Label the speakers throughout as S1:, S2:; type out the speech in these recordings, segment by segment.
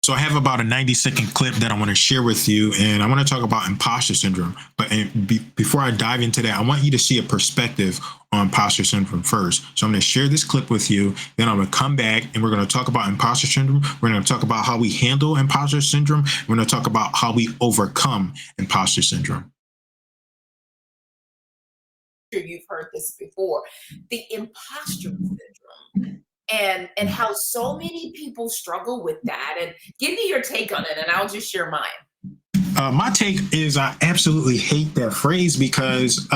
S1: So I have about a 90-second clip that I want to share with you, and I want to talk about imposter syndrome. But before I dive into that, I want you to see a perspective on imposter syndrome first. So I'm going to share this clip with you, then I'm going to come back and we're going to talk about imposter syndrome. We're going to talk about how we handle imposter syndrome. We're going to talk about how we overcome imposter syndrome.
S2: You've heard this before, the imposter syndrome, and how so many people struggle with that. And give me your take on it, and I'll just share mine.
S1: My take is I absolutely hate that phrase because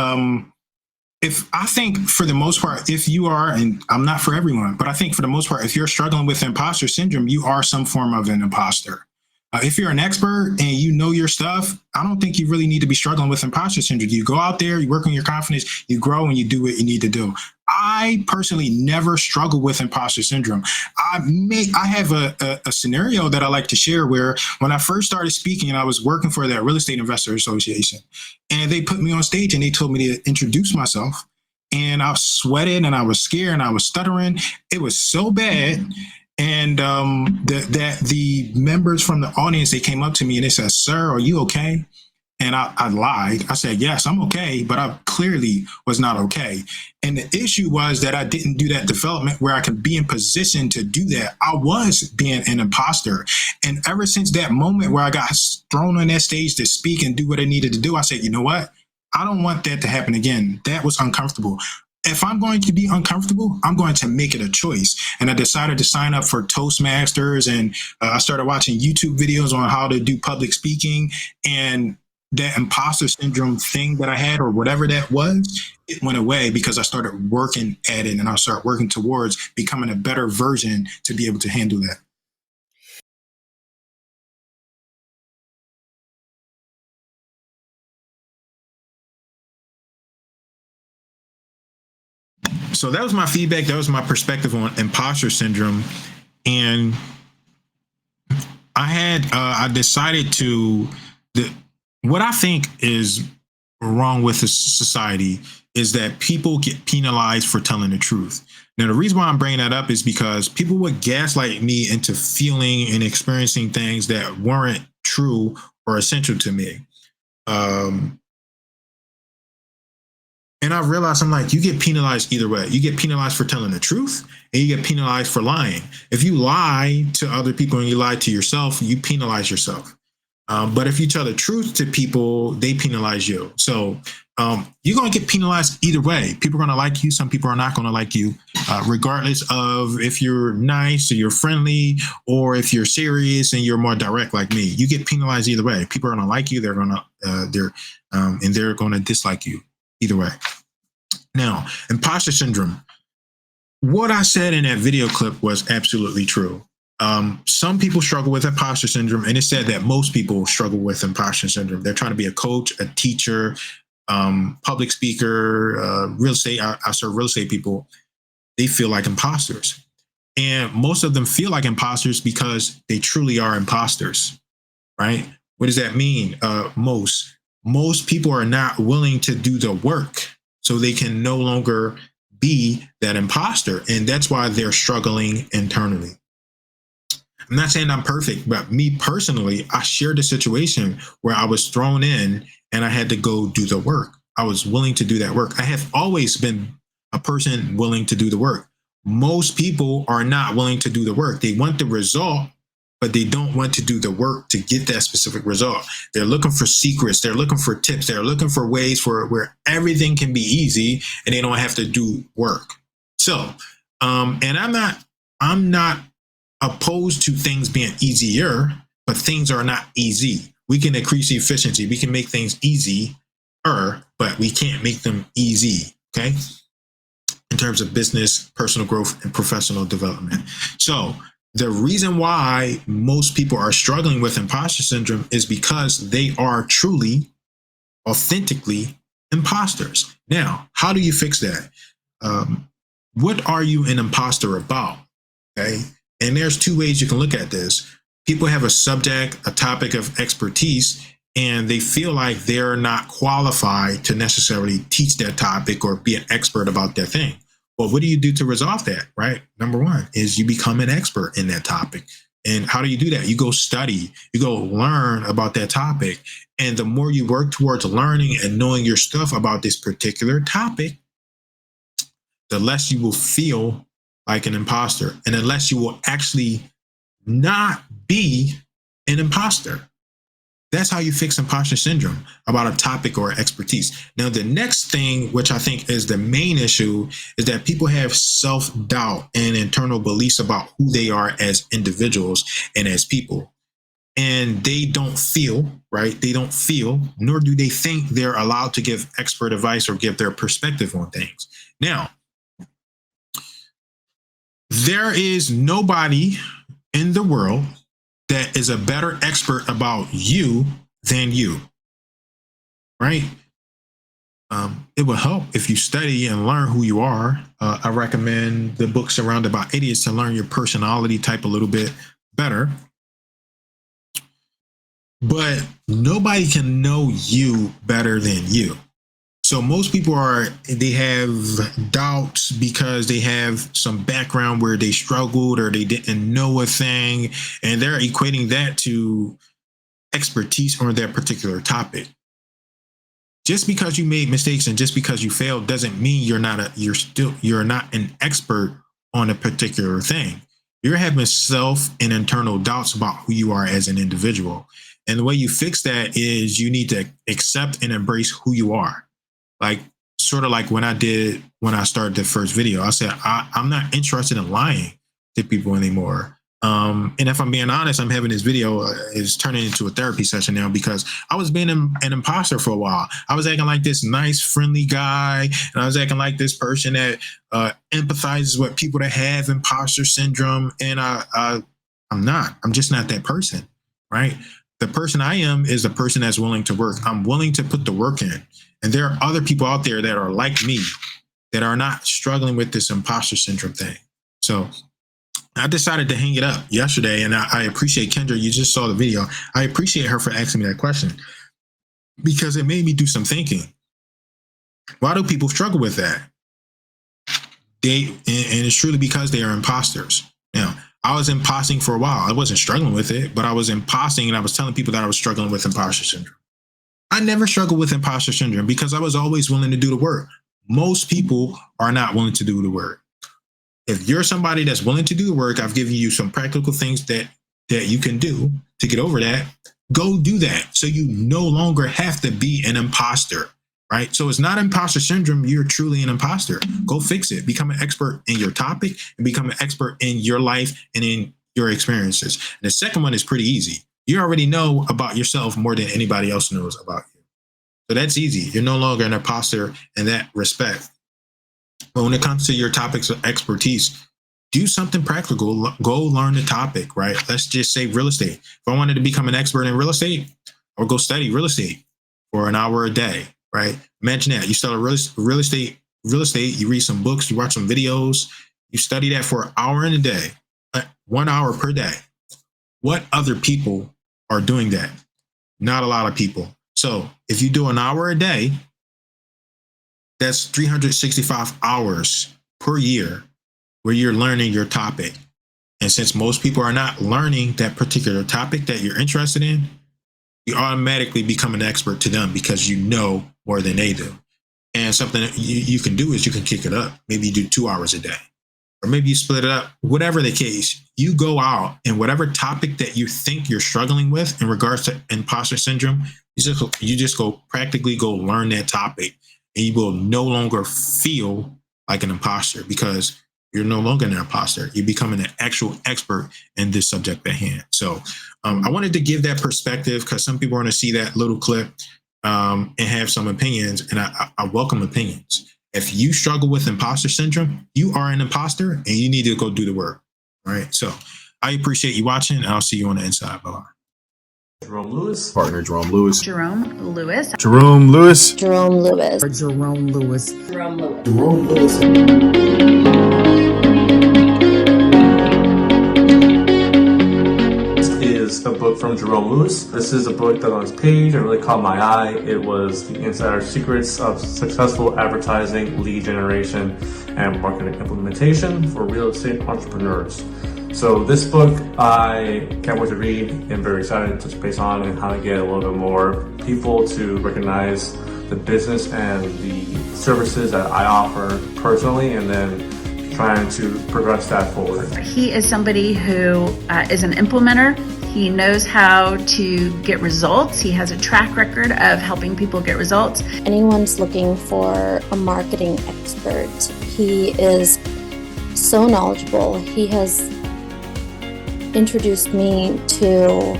S1: if I think for the most part, if you are, and I'm not for everyone, but I think for the most part, if you're struggling with imposter syndrome, you are some form of an imposter. If you're an expert and you know your stuff, I don't think you really need to be struggling with imposter syndrome. You go out there, you work on your confidence, you grow, and you do what you need to do. I personally never struggle with imposter syndrome. I have a scenario that I like to share where when I first started speaking, I was working for that Real Estate Investor Association, and they put me on stage and they told me to introduce myself. And I sweated and I was scared and I was stuttering. It was so bad. And the members from the audience, they came up to me and they said, "Sir, are you okay?" And I lied. I said, "Yes, I'm okay," but I clearly was not okay. And the issue was that I didn't do that development where I could be in position to do that. I was being an imposter. And ever since that moment where I got thrown on that stage to speak and do what I needed to do, I said, you know what? I don't want that to happen again. That was uncomfortable. If I'm going to be uncomfortable, I'm going to make it a choice. And I decided to sign up for Toastmasters, and I started watching YouTube videos on how to do public speaking. And that imposter syndrome thing that I had, or whatever that was, it went away because I started working at it, and I started working towards becoming a better version to be able to handle that. So that was my feedback. That was my perspective on imposter syndrome. And I decided what I think is wrong with the society is that people get penalized for telling the truth. Now, the reason why I'm bringing that up is because people would gaslight me into feeling and experiencing things that weren't true or essential to me. And I realized, I'm like, you get penalized either way. You get penalized for telling the truth, and you get penalized for lying. If you lie to other people and you lie to yourself, you penalize yourself. But if you tell the truth to people, they penalize you. So you're going to get penalized either way. People are going to like you. Some people are not going to like you, regardless of if you're nice or you're friendly, or if you're serious and you're more direct like me. You get penalized either way. People are going to like you. They're going to dislike you either way. Now, imposter syndrome. What I said in that video clip was absolutely true. Some people struggle with imposter syndrome, and it said that most people struggle with imposter syndrome. They're trying to be a coach, a teacher, public speaker, real estate. I serve real estate people. They feel like imposters. And most of them feel like imposters because they truly are imposters, right? What does that mean? Most people are not willing to do the work, so they can no longer be that imposter. And that's why they're struggling internally. I'm not saying I'm perfect, but me personally, I shared a situation where I was thrown in and I had to go do the work. I was willing to do that work. I have always been a person willing to do the work. Most people are not willing to do the work. They want the result, but they don't want to do the work to get that specific result. They're looking for secrets. They're looking for tips. They're looking for ways where everything can be easy and they don't have to do work. So, and I'm not opposed to things being easier, but things are not easy. We can increase efficiency. We can make things easier, but we can't make them easy. Okay. In terms of business, personal growth, and professional development. So the reason why most people are struggling with imposter syndrome is because they are truly, authentically imposters. Now, how do you fix that? What are you an imposter about? Okay. And there's two ways you can look at this. People have a subject, a topic of expertise, and they feel like they're not qualified to necessarily teach that topic or be an expert about that thing. Well, what do you do to resolve that, right? Number one is you become an expert in that topic. And how do you do that? You go study, you go learn about that topic. And the more you work towards learning and knowing your stuff about this particular topic, the less you will feel like an imposter, and the less you will actually not be an imposter. That's how you fix imposter syndrome about a topic or expertise. Now, the next thing, which I think is the main issue, is that people have self-doubt and internal beliefs about who they are as individuals and as people. And they don't feel, right? They don't feel, nor do they think they're allowed to give expert advice or give their perspective on things. Now, there is nobody in the world that is a better expert about you than you, right? It will help if you study and learn who you are. I recommend the book Surrounded by Idiots to learn your personality type a little bit better. But nobody can know you better than you. So most people they have doubts because they have some background where they struggled or they didn't know a thing, and they're equating that to expertise on that particular topic. Just because you made mistakes and just because you failed doesn't mean you're not an expert on a particular thing. You're having self and internal doubts about who you are as an individual. And the way you fix that is you need to accept and embrace who you are. Like, sort of like when I started the first video, I said, I'm not interested in lying to people anymore. And if I'm being honest, I'm having this video is turning into a therapy session now because I was being an imposter for a while. I was acting like this nice, friendly guy, and I was acting like this person that empathizes with people that have imposter syndrome. And I'm not. I'm just not that person, right? The person I am is the person that's willing to work. I'm willing to put the work in. And there are other people out there that are like me that are not struggling with this imposter syndrome thing. So I decided to hang it up yesterday, and I appreciate Kendra. You just saw the video. I appreciate her for asking me that question because it made me do some thinking. Why do people struggle with that? And it's truly because they are imposters. Now, I was imposting for a while. I wasn't struggling with it, but I was imposting, and I was telling people that I was struggling with imposter syndrome. I never struggled with imposter syndrome because I was always willing to do the work. Most people are not willing to do the work. If you're somebody that's willing to do the work, I've given you some practical things that you can do to get over that. Go do that so you no longer have to be an imposter, right? So it's not imposter syndrome. You're truly an imposter. Go fix it. Become an expert in your topic and become an expert in your life and in your experiences. And the second one is pretty easy. You already know about yourself more than anybody else knows about you. So that's easy. You're no longer an imposter in that respect. But when it comes to your topics of expertise, do something practical. Go learn the topic, right? Let's just say real estate. If I wanted to become an expert in real estate, or go study real estate for an hour a day, right? Imagine that. You start real estate, you read some books, you watch some videos, you study that for an hour in a day, 1 hour per day. What other people are doing that? Not a lot of people. So if you do an hour a day, that's 365 hours per year where you're learning your topic. And since most people are not learning that particular topic that you're interested in, you automatically become an expert to them because you know more than they do. And something that you can do is you can kick it up. Maybe you do 2 hours a day. Or maybe you split it up, whatever the case, you go out and whatever topic that you think you're struggling with in regards to imposter syndrome, you just go practically go learn that topic, and you will no longer feel like an imposter because you're no longer an imposter. You're becoming an actual expert in this subject at hand. So I wanted to give that perspective because some people want to see that little clip and have some opinions, and I welcome opinions. If you struggle with imposter syndrome, you are an imposter and you need to go do the work. All right. So I appreciate you watching, and I'll see you on the inside. Bye-bye.
S3: Jerome Lewis. Partner Jerome Lewis.
S4: Jerome Lewis.
S3: Jerome Lewis.
S4: Jerome Lewis.
S5: Jerome Lewis.
S4: Jerome Lewis.
S5: Jerome Lewis.
S3: This is a book from Jerome Lewis. This is a book that on its page, it really caught my eye. It was The Insider Secrets of Successful Advertising, Lead Generation, and Marketing Implementation for Real Estate Entrepreneurs. So this book, I can't wait to read. I'm very excited to touch base on and how to get a little bit more people to recognize the business and the services that I offer personally, and then trying to progress that forward.
S4: He is somebody who is an implementer. He knows how to get results. He has a track record of helping people get results.
S5: Anyone's looking for a marketing expert. He is so knowledgeable. He has introduced me to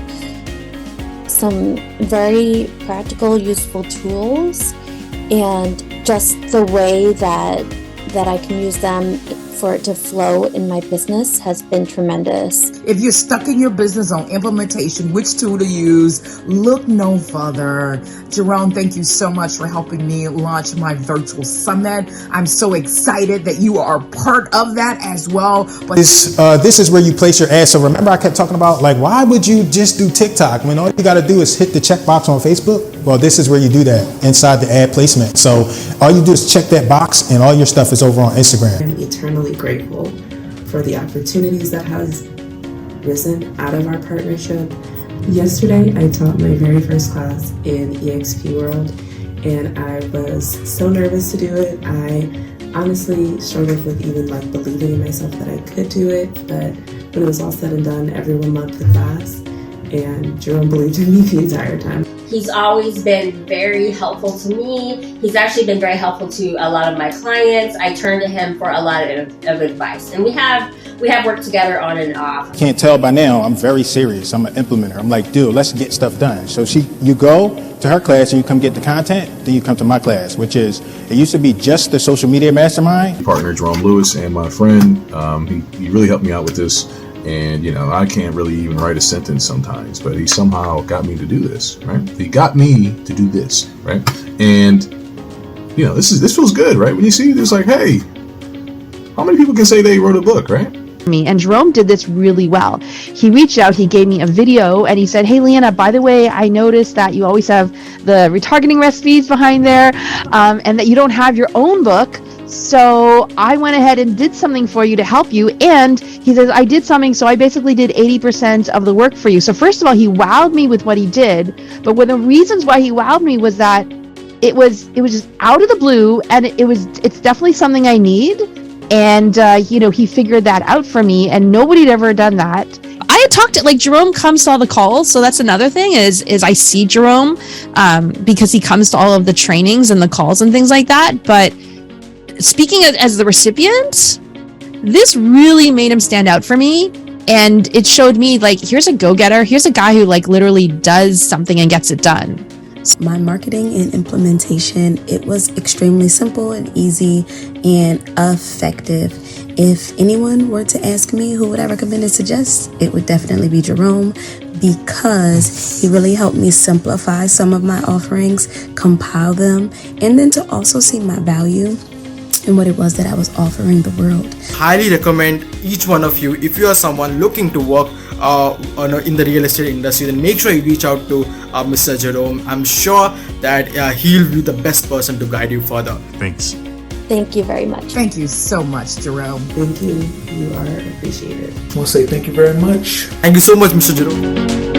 S5: some very practical, useful tools, and just the way that I can use them for it to flow in my business has been tremendous.
S6: If you're stuck in your business on implementation, which tool to use, look no further. Jerome, thank you so much for helping me launch my virtual summit. I'm so excited that you are part of that as well. But
S7: this is where you place your ad. So remember I kept talking about, like, why would you just do TikTok when all you got to do is hit the checkbox on Facebook? Well, this is where you do that inside the ad placement. So all you do is check that box and all your stuff is over on Instagram.
S8: I'm eternally grateful for the opportunities that has risen out of our partnership. Yesterday, I taught my very first class in EXP World, and I was so nervous to do it. I honestly struggled with even believing in myself that I could do it, but when it was all said and done, everyone loved the class, and Jerome believed in me the entire time.
S9: He's always been very helpful to me. He's actually been very helpful to a lot of my clients. I turn to him for a lot of advice, and we have worked together on and off.
S7: Can't tell by now, I'm very serious. I'm an implementer. I'm like, dude, let's get stuff done. So you go to her class and you come get the content, then you come to my class, which is, it used to be just the social media mastermind.
S10: Partner Jerome Lewis and my friend, he really helped me out with this. And, I can't really even write a sentence sometimes, but he somehow got me to do this, right? He got me to do this, right? And, this feels good, right? When you see this, like, hey, how many people can say they wrote a book, right?
S11: And Jerome did this really well. He reached out, he gave me a video, and he said, hey, Leanna, by the way, I noticed that you always have the retargeting recipes behind there, and that you don't have your own book. So I went ahead and did something for you to help you. And he says, I did something, so I basically did 80% of the work for you. So first of all, he wowed me with what he did. But one of the reasons why he wowed me was that it was just out of the blue, and it's definitely something I need. And, he figured that out for me, and nobody had ever done that.
S12: I had talked to, Jerome comes to all the calls. So that's another thing is I see Jerome, because he comes to all of the trainings and the calls and things like that. But speaking as the recipient, this really made him stand out for me. And it showed me, here's a go-getter. Here's a guy who literally does something and gets it done.
S8: My marketing and implementation, it was extremely simple and easy and effective. If anyone were to ask me who would I recommend and suggest, it would definitely be Jerome, because he really helped me simplify some of my offerings, compile them, and then to also see my value and what it was that I was offering the world.
S13: Highly recommend each one of you, if you are someone looking to work in the real estate industry, then make sure you reach out to Mr. Jerome. I'm sure that he'll be the best person to guide you further.
S10: Thanks.
S5: Thank you very much.
S6: thank you so much, Jerome.
S8: Thank you. You are appreciated.
S13: I want to say thank you very much. Thank you so much, Mr. Jerome.